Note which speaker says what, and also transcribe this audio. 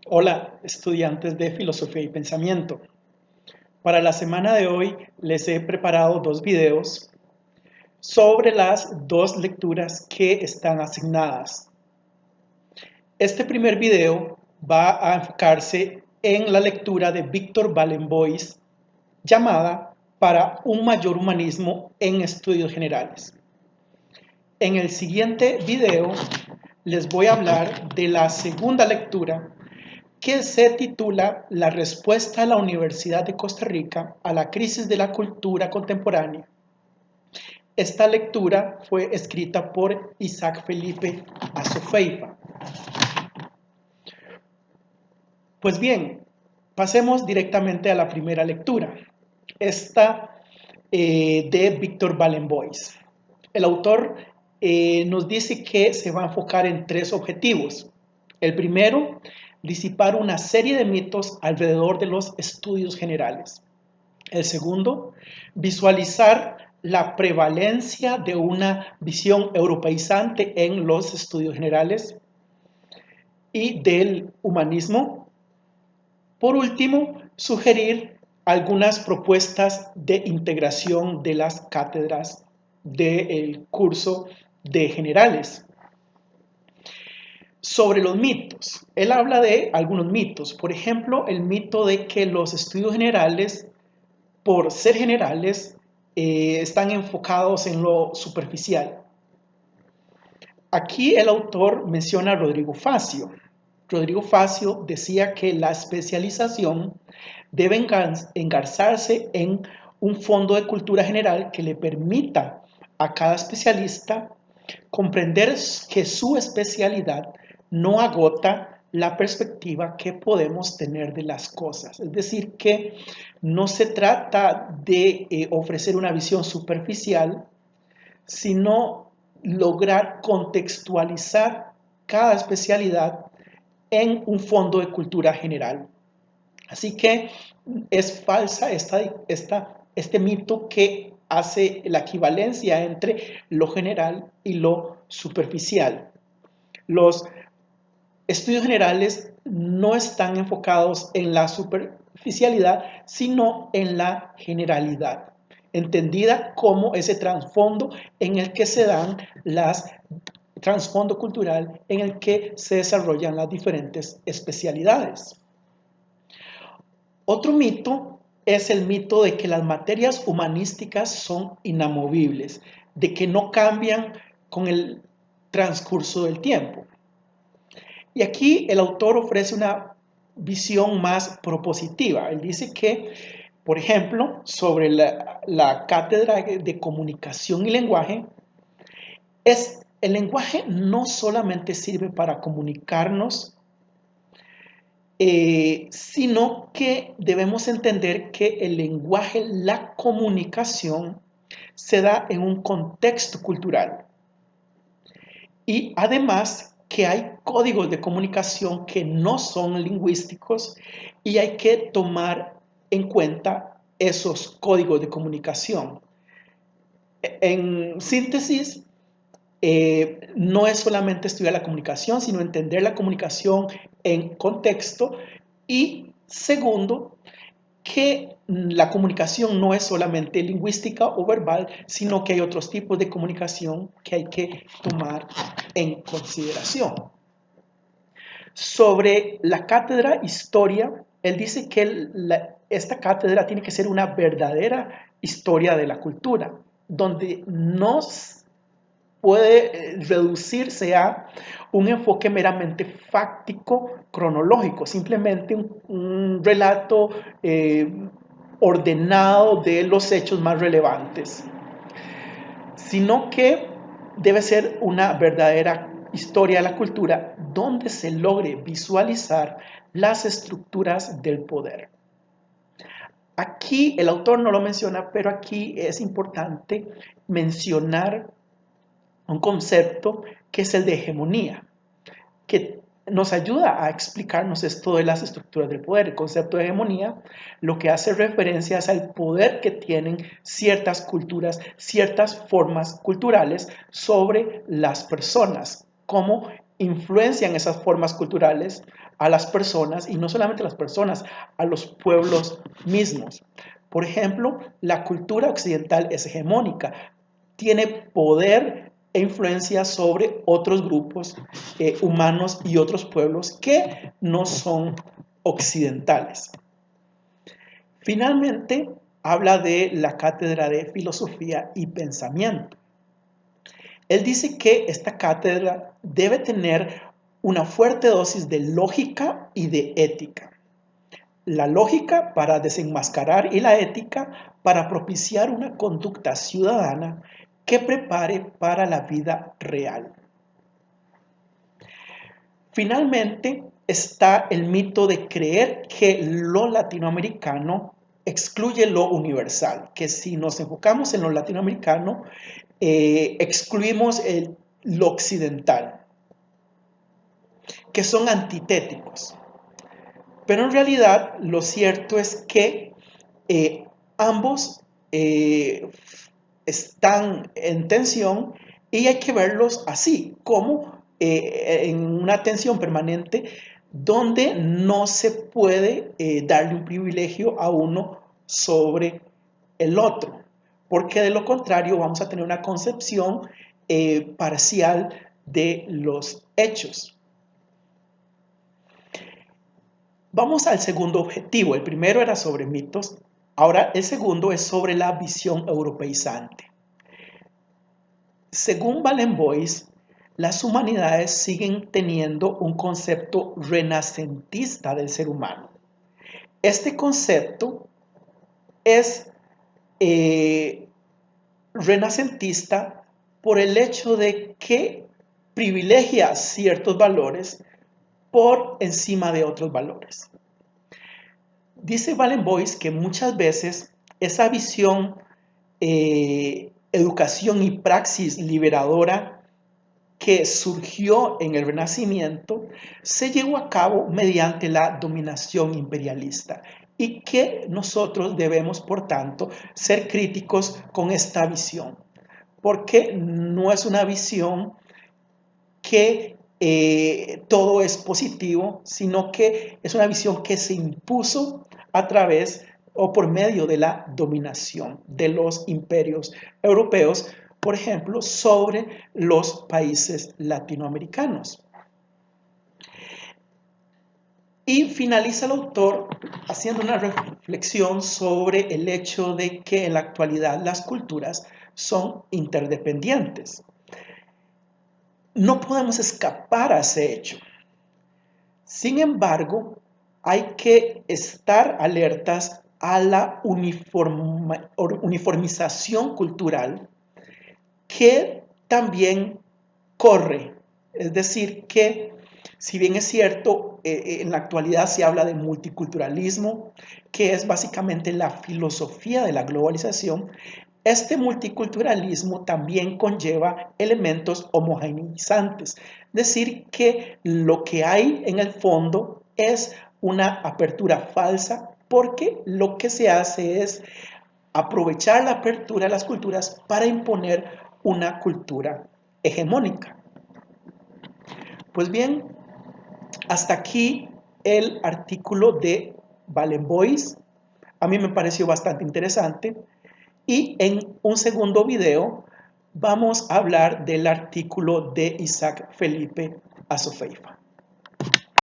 Speaker 1: Hola, estudiantes de Filosofía y Pensamiento. Para la semana de hoy les he preparado dos videos sobre las dos lecturas que están asignadas. Este primer video va a enfocarse en la lectura de Víctor Balenbois llamada Para un mayor humanismo en estudios generales. En el siguiente video les voy a hablar de la segunda lectura que se titula La respuesta de la Universidad de Costa Rica a la crisis de la cultura contemporánea. Esta lectura fue escrita por Isaac Felipe Azofeifa. Pues bien, pasemos directamente a la primera lectura, esta de Víctor Balenbois. El autor nos dice que se va a enfocar en tres objetivos. El primero, disipar una serie de mitos alrededor de los estudios generales. El segundo, visualizar la prevalencia de una visión europeizante en los estudios generales y del humanismo. Por último, sugerir algunas propuestas de integración de las cátedras del curso de generales. Sobre los mitos, él habla de algunos mitos, por ejemplo, el mito de que los estudios generales, por ser generales, están enfocados en lo superficial. Aquí el autor menciona a Rodrigo Facio. Rodrigo Facio decía que la especialización debe engarzarse en un fondo de cultura general que le permita a cada especialista comprender que su especialidad no agota la perspectiva que podemos tener de las cosas. Es decir, que no se trata de ofrecer una visión superficial, sino lograr contextualizar cada especialidad en un fondo de cultura general. Así que es falsa este mito que hace la equivalencia entre lo general y lo superficial. Los estudios generales no están enfocados en la superficialidad, sino en la generalidad, entendida como ese trasfondo en el que se dan trasfondo cultural en el que se desarrollan las diferentes especialidades. Otro mito es el mito de que las materias humanísticas son inamovibles, de que no cambian con el transcurso del tiempo. Y aquí el autor ofrece una visión más propositiva. Él dice que, por ejemplo, sobre la cátedra de comunicación y lenguaje, el lenguaje no solamente sirve para comunicarnos, sino que debemos entender que el lenguaje, la comunicación, se da en un contexto cultural. Y además que hay códigos de comunicación que no son lingüísticos y hay que tomar en cuenta esos códigos de comunicación. En síntesis, no es solamente estudiar la comunicación, sino entender la comunicación en contexto. Y segundo, que la comunicación no es solamente lingüística o verbal, sino que hay otros tipos de comunicación que hay que tomar en consideración. Sobre la cátedra Historia, él dice que esta cátedra tiene que ser una verdadera historia de la cultura, donde no puede reducirse a un enfoque meramente fáctico, cronológico, simplemente un relato ordenado de los hechos más relevantes, sino que debe ser una verdadera historia de la cultura donde se logre visualizar las estructuras del poder. Aquí el autor no lo menciona, pero aquí es importante mencionar un concepto que es el de hegemonía, que nos ayuda a explicarnos esto de las estructuras del poder. El concepto de hegemonía lo que hace referencia es al poder que tienen ciertas culturas, ciertas formas culturales sobre las personas, como influencian esas formas culturales a las personas, y no solamente a las personas, a los pueblos mismos. Por ejemplo, la cultura occidental es hegemónica, tiene poder e influencia sobre otros grupos humanos y otros pueblos que no son occidentales. Finalmente, habla de la cátedra de filosofía y pensamiento. Él dice que esta cátedra debe tener una fuerte dosis de lógica y de ética. La lógica para desenmascarar y la ética para propiciar una conducta ciudadana que prepare para la vida real. Finalmente está el mito de creer que lo latinoamericano excluye lo universal, que si nos enfocamos en lo latinoamericano, excluimos lo occidental, que son antitéticos. Pero en realidad lo cierto es que ambos están en tensión y hay que verlos así, como en una tensión permanente donde no se puede darle un privilegio a uno sobre el otro, porque de lo contrario vamos a tener una concepción parcial de los hechos. Vamos al segundo objetivo. El primero era sobre mitos. Ahora el segundo es sobre la visión europeizante. Según Barenboim, las humanidades siguen teniendo un concepto renacentista del ser humano. Este concepto es renacentista por el hecho de que privilegia ciertos valores por encima de otros valores. Dice Barenboim que muchas veces esa visión, educación y praxis liberadora que surgió en el Renacimiento se llevó a cabo mediante la dominación imperialista y que nosotros debemos, por tanto, ser críticos con esta visión, porque no es una visión que todo es positivo, sino que es una visión que se impuso a través o por medio de la dominación de los imperios europeos, por ejemplo, sobre los países latinoamericanos. Y finaliza el autor haciendo una reflexión sobre el hecho de que en la actualidad las culturas son interdependientes. No podemos escapar a ese hecho. Sin embargo, hay que estar alertas a la uniformización cultural que también corre. Es decir, que si bien es cierto, en la actualidad se habla de multiculturalismo, que es básicamente la filosofía de la globalización, este multiculturalismo también conlleva elementos homogeneizantes, es decir, que lo que hay en el fondo es una apertura falsa, porque lo que se hace es aprovechar la apertura de las culturas para imponer una cultura hegemónica. Pues bien, hasta aquí el artículo de Barenboim. A mí me pareció bastante interesante. Y en un segundo video vamos a hablar del artículo de Isaac Felipe Asofeifa.